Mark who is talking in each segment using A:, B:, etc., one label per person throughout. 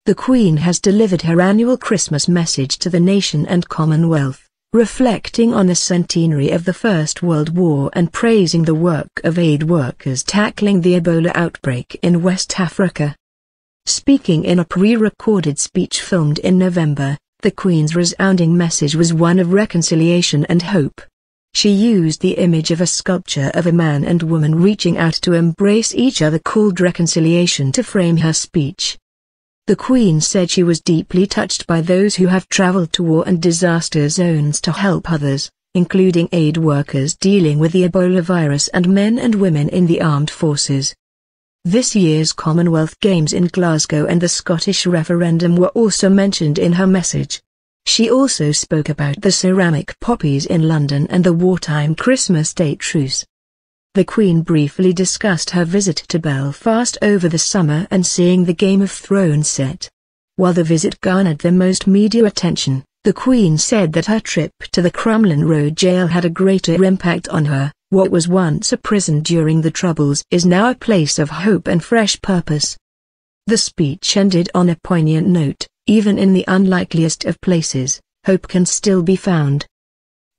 A: The Queen has delivered her annual Christmas message to the nation and Commonwealth, reflecting on the centenary of the First World War and praising the work of aid workers tackling the Ebola outbreak in West Africa. Speaking in a pre-recorded speech filmed in November, the Queen's resounding message was one of reconciliation and hope. She used the image of a sculpture of a man and woman reaching out to embrace each other called reconciliation to frame her speech. The Queen said she was deeply touched by those who have traveled to war and disaster zones to help others, including aid workers dealing with the Ebola virus and men and women in the armed forces. This year's Commonwealth Games in Glasgow and the Scottish referendum were also mentioned in her message. She also spoke about the ceramic poppies in London and the wartime Christmas Day truce. The Queen briefly discussed her visit to Belfast over the summer and seeing the Game of Thrones set. While the visit garnered the most media attention, the Queen said that her trip to the Crumlin Road jail had a greater impact on her. What was once a prison during the Troubles is now a place of hope and fresh purpose. The speech ended on a poignant note. Even in the unlikeliest of places, hope can still be found.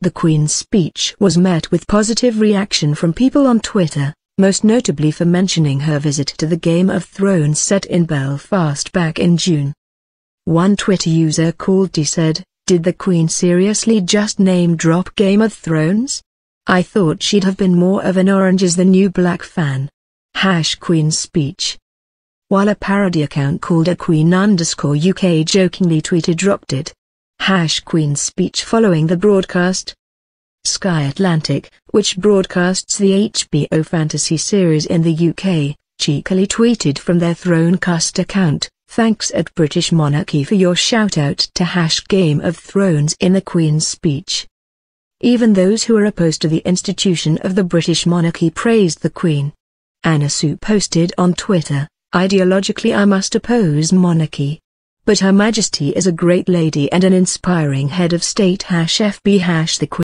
A: The Queen's speech was met with positive reaction from people on Twitter, most notably for mentioning her visit to the Game of Thrones set in Belfast back in June. One Twitter user called T said, "Did the Queen seriously just name-drop Game of Thrones? I thought she'd have been more of an Orange is the New Black fan." #Queen's speech. While a parody account called @Queen_UK jokingly tweeted dropped it. #Queen's speech following the broadcast. Sky Atlantic, which broadcasts the HBO fantasy series in the UK, cheekily tweeted from their Thronecast account, "Thanks at British Monarchy for your shout-out to #Game of Thrones in the Queen's speech." Even those who are opposed to the institution of the British monarchy praised the Queen. Anna Sue posted on Twitter, "Ideologically I must oppose monarchy. But Her Majesty is a great lady and an inspiring head of state #FB #the Queen.